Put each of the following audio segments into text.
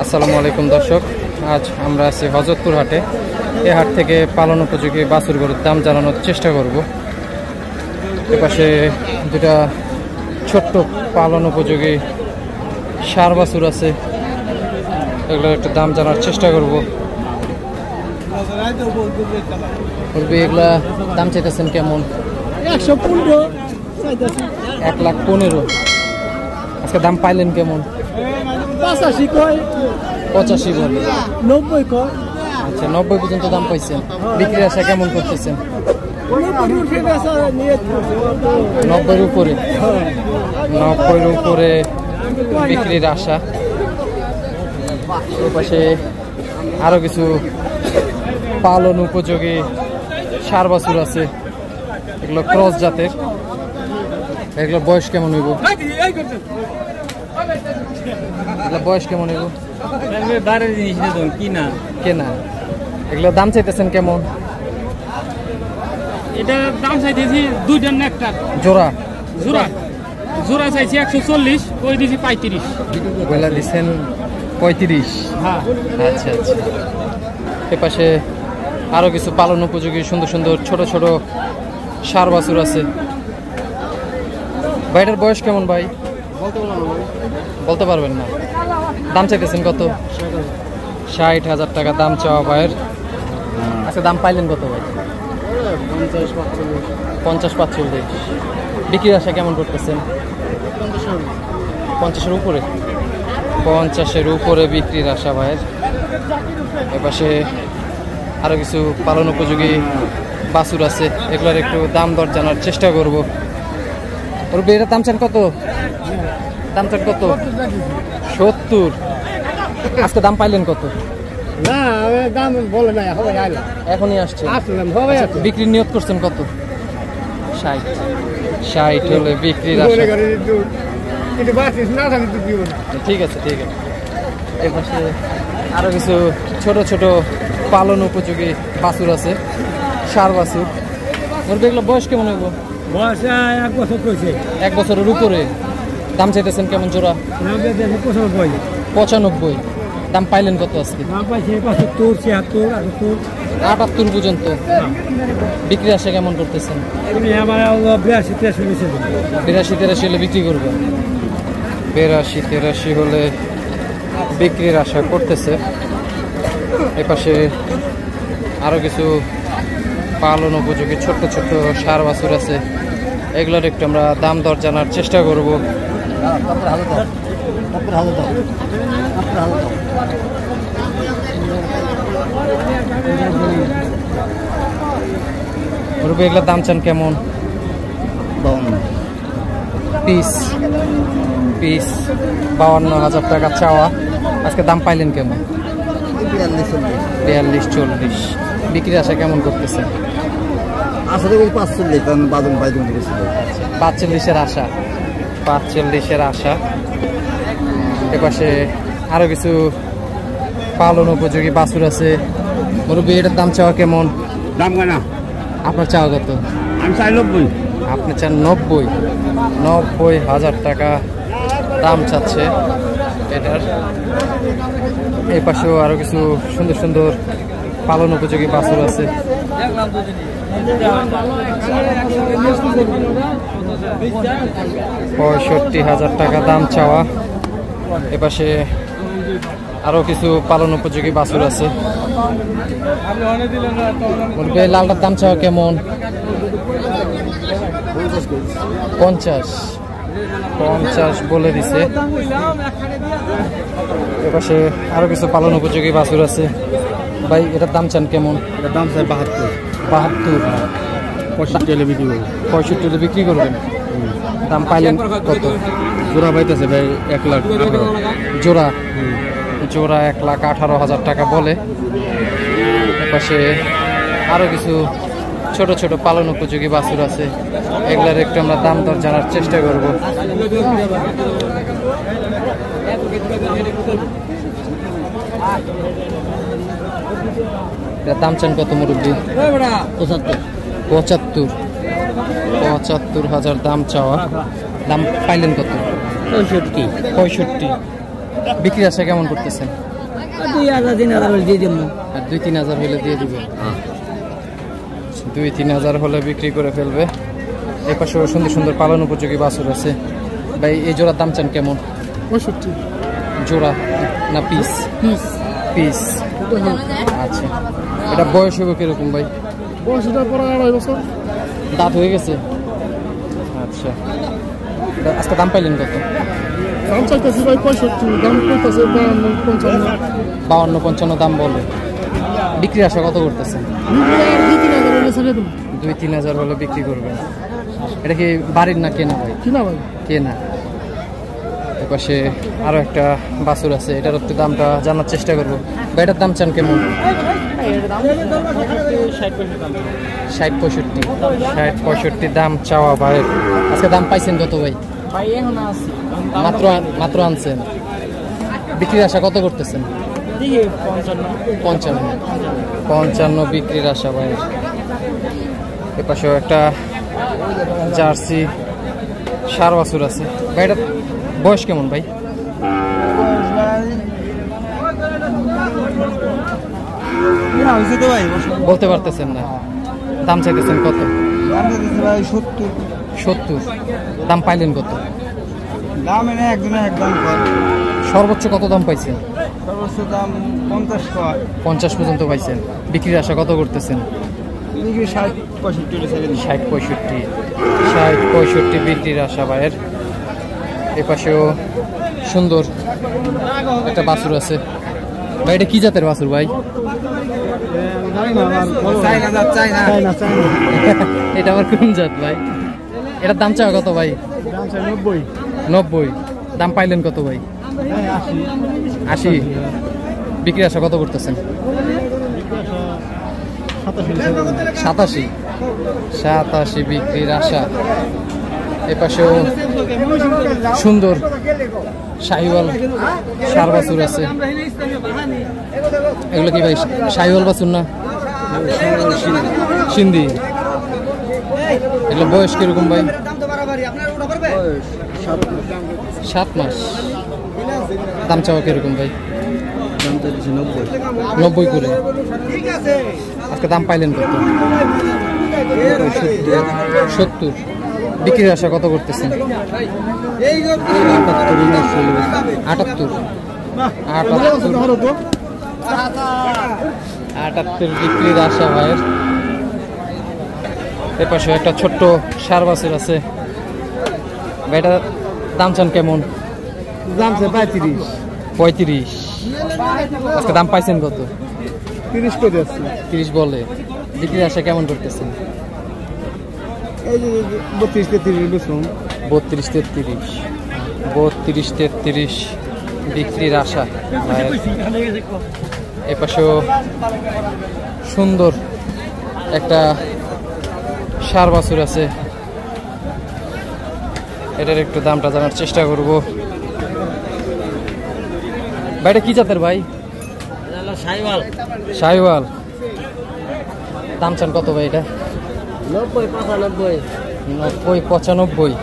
আসসালামু আলাইকুম দর্শক, আজ আমরা আছি হযরতপুর হাটে। এই হাট থেকে পালন উপযোগী বাছুর গরুর দাম জানানোর চেষ্টা করব। এপাশে দুটা ছোট্ট পালন উপযোগী ষাঁড় বাছুর আছে, এগুলোর একটু দাম জানার চেষ্টা করব। এগুলা দাম চাইতেছেন কেমন? 1,15,000। আজকে দাম পাইলেন কেমন? 85 কয়, 85 বলে। 90 কয়। আচ্ছা, 90 পর্যন্ত দাম পাইছেন। বিক্রির আশা কেমন করতেছেন? 90-এর উপরে। 90-এর উপরে বিক্রির আশা। এপাশে আরো কিছু পালন উপযোগী ষাঁড় বাছুর আছে, এগুলো ক্রস জাতের। এগুলোর বয়স কেমন হইব? বয়স কেমন হইব? কেনা। এগুলোর দাম চাইতেছেন কেমন? এটা দাম চাইতেছি 2টা না একটা জোড়া? জোড়া চাইছি 140, ওই দিছি 35। বইলা দিচ্ছেন 35। হ্যাঁ, আচ্ছা আচ্ছা। এপাশে আরো কিছু পালন উপযোগী সুন্দর সুন্দর ছোট ছোট ষাঁড় বাছুর আছে। ভাইটার বয়স কেমন ভাই? বলতে পারবেন না। দাম চাইতেছেন কত? 60,000 টাকা দাম চাওয়া ভাইয়ের। আচ্ছা, দাম পাইলেন কত ভাই? 50-45। বিক্রির আশা কেমন করতেছেন? 50-এর উপরে। 50-এর উপরে বিক্রির আশা ভাইয়ের। এপাশে আরো কিছু পালন উপযোগী বাছুর আছে, এগুলোর একটু দাম দর জানার চেষ্টা করব। ওর বেড়ে দাম চান কত? দাম চান কত? 70। আজকে দাম পাইলেন কত? না দাম বলে না, এখনই আসছে। আসলাম বিক্রির নিয়ত করছেন কত? 60 হলে বিক্রির আশা। ঠিক আছে ঠিক আছে। এপাশে আরো কিছু ছোট ছোট পালন উপযোগী বাছুর আছে, ষাঁড় বাছুর। ওর এগুলো বয়স কেমন হইব? বয়স 1 বছর কইছে। 1 বছরের উপরে। দাম চাইতেছেন কেমন জোড়া? 95। দাম পাইলেন কত আজকে? দাম পাইছে 75, 76, 78 পর্যন্ত। বিক্রি আসে কেমন করতেছেন? 82-83 হলে বিক্রি করবেন। 82-83 হলে বিক্রির আশা করতেছে। এপাশে আরো কিছু পালন উপযোগী ছোট্ট ছোট্ট ষাঁড় বাছুর আছে, এগুলোর একটু আমরা দাম দর জানার চেষ্টা করব। এগুলোর দাম চান কেমন? পিস 52,000 টাকা চাওয়া। আজকে দাম পাইলেন কেমন? 42-40। বিক্রির আশা কেমন করতেছে? 45-এর আশা। 45-এর আশা। এপাশে আরো কিছু পালন উপযোগী বাছুর আছে। মুরব্বী, এটার দাম চাওয়া কেমন? দাম কেনা আপনার চাওয়া কত? আমি চাই 90। আপনি চান 90,000 টাকা দাম চাচ্ছে এটার। এই পাশেও আরো কিছু সুন্দর সুন্দর পালন উপযোগী বাছুর আছে। 65,000 টাকা দাম চাওয়া। এপাশে আরো কিছু পালন উপযোগী বাছুর আছে। লালটার দাম চাওয়া কেমন? 50 বলে দিছে। এপাশে আরো কিছু পালন উপযোগী বাছুর আছে। ভাই, এটার দাম চান কেমন? এটার দাম চাই 72। 65 হলে বিক্রি করবেন। 65 হলে বিক্রি করবেন। দাম পাইলেন কত? জোড়া পাইতেছে ভাই 1,18,000। জোড়া 1,18,000 টাকা বলে। এপাশে আরো কিছু ছোট ছোট পালন উপযোগী বাছুর আছে, এগুলার একটু আমরা দাম দর জানার চেষ্টা করব। দাম চান কত মুরব্বী? 75,000 দাম চাওয়া। দাম পাইলেন কত? 65। বিক্রির আশা কেমন করতেছেন? 2,000-3,000 দিয়ে দেবো। আর 2-3 হাজার হলে দিয়ে দিবে। 2-3 হাজার হলে বিক্রি করে ফেলবে। এই পাশে সুন্দর সুন্দর পালন উপযোগী বাছুর আছে। ভাই এই জোড়ার দাম চান কেমন? 65 জোড়া না পিস? পিস। পিস। আচ্ছা, এটা বয়স হবে কিরকম ভাই? বয়সটা পরে 2.5 বছর। দাঁত হয়ে গেছে? আচ্ছা, আজকে দাম পাইলেন কত? দাম চাইতেছি ভাই 65, দাম কইতাছে 52-55। 52-55 দাম বলে। বিক্রি আশা কত করতেছেন? 2,000-3,000 হলে ছেড়ে দেবো। 2-3 হাজার হলে বিক্রি করবেন। এটা কি বাড়ির না কেনা ভাই? কিনা ভাই? কেনা। এপাশে আরো একটা বাছুর আছে, এটার একটু দামটা জানার চেষ্টা করবো। ভাই এটার দাম চান কেমন? 60-65 দাম চাওয়া ভাই। আজকে দাম পাইছেন কত ভাই? মাত্র আনছেন। বিক্রির আশা কত করতেছেন? 55 বিক্রির আশা ভাই। এপাশেও একটা জার্সি ষাঁড় বাছুর আছে। ভাই এটা বয়স কেমন ভাই? বলতে পারতেছেন না। দাম চাইতেছেন কত? 70। দাম পাইলেন কত? দাম এনে একজনে একদম কর। সর্বোচ্চ কত দাম পাইছেন? সর্বোচ্চ দাম 50 কর। 50 পর্যন্ত পাইছেন। বিক্রির আশা কত করতেছেন? 60-65 বিক্রির আশা ভাইয়ের। এপাশেও সুন্দর একটা বাছুর আছে। ভাই এটা কি জাতের বাছুর ভাই? এটা আবার কোন জাত ভাই? এটার দাম চাও কত ভাই? 90। দাম পাইলেন কত ভাই? 80। বিক্রি আশা কত করতেছেন? 87 বিক্রির আশা। এপাশেও সুন্দর শাহিওয়াল ষাঁড় বাছুর আছে। এগুলো কি ভাই শাহিওয়াল বাছুর না সিন্ধি? এগুলো বয়স কিরকম ভাই? 7 মাস। দাম চাওয়া কিরকম ভাই? 90 করে। আজকে দাম পাইলেন কত? 70। বিক্রির আশা কত করতেছেন? 78 বিক্রির আশা ভাইয়ের। এপাশে একটা ছোট্ট ষাঁড় বাছুর আছে। এটা দাম চান কেমন? দাম 35। আজকে দাম পাইছেন কত? 30 করে আছে। 30 বলে। বিক্রির আশা কেমন করতেছেন? এই যে 32-33 বেচুন। 32-33 বিক্রির আশা। এপাশেও সুন্দর একটা ষাঁড় বাছুর আছে। এটার একটু দামটা জানার চেষ্টা করব। ভাই এটা কি জাতের ভাই? শাহিওয়াল। দাম চান কত ভাই এটা? 90-95।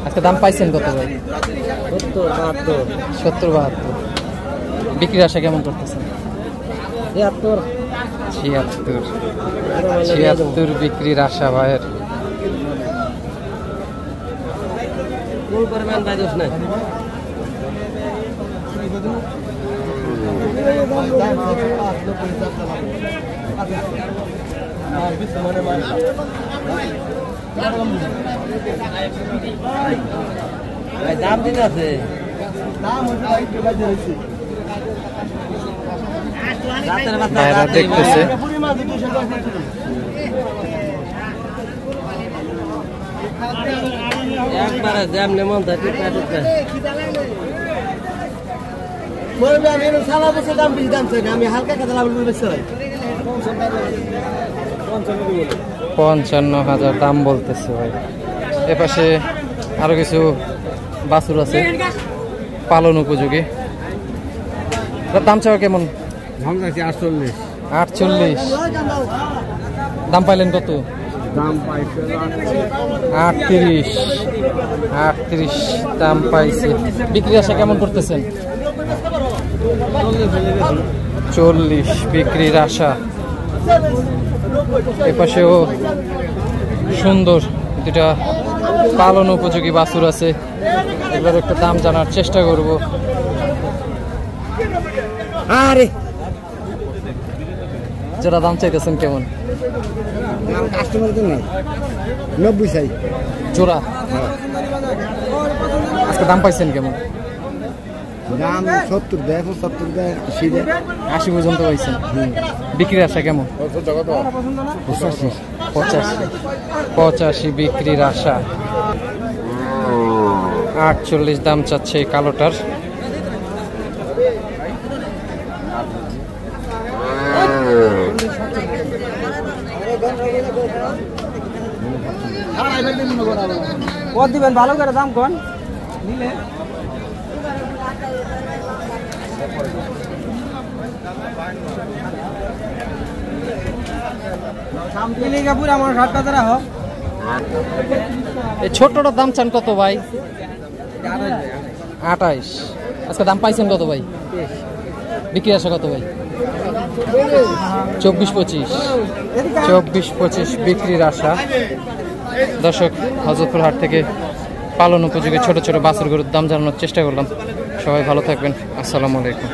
আজকে দাম পাইছেন কত ভাই? 70-72। বিক্রির আশা কেমন করতেছেন? 76 বিক্রির আশা ভাইয়ের। দাম দিতে আছে। ভাইরা দেখতেছে। একবারে জ্যাম নেমন থাকে আমি হালকা কথা লাভ 55,000 দাম বলতেছে ভাই। এপাশে আরো কিছু বাছুর আছে পালন উপযোগী। দাম চাওয়া কেমন? 48। দাম পাইলেন কত? দাম পাইছে 38 দাম পাইছে। বিক্রি আশা কেমন করতেছেন? 40 বিক্রির আশা। এপাশেও সুন্দর দুটা পালন উপযোগী বাছুর আছে, এবার একটু দাম জানার চেষ্টা করব। আরে যারা দাম চাইতেছেন কেমন? কাস্টমার তো না 90 চাই জোড়া। আজকে দাম পাইছেন কেমন? দাম 70 দেয় 70 দেয় 80 দেয় 80 পর্যন্ত পাইছেন। বিক্রির আশা কেমন? 85 বিক্রির আশা। 48 দাম চাচ্ছে এই কালোটার। কত দিবেন ভালো করে দাম কোন নিলে এই ছোটটার দাম চান কত ভাই? 28। আজকে দাম পাইছেন কত ভাই? বিক্রি আসা কত ভাই? 24-25 বিক্রির আশা। দর্শক, হযরতপুর হাট থেকে পালন উপযোগী ছোট ছোট বাছুর গরুর দাম জানানোর চেষ্টা করলাম। সবাই ভালো থাকবেন। আসসালামু আলাইকুম।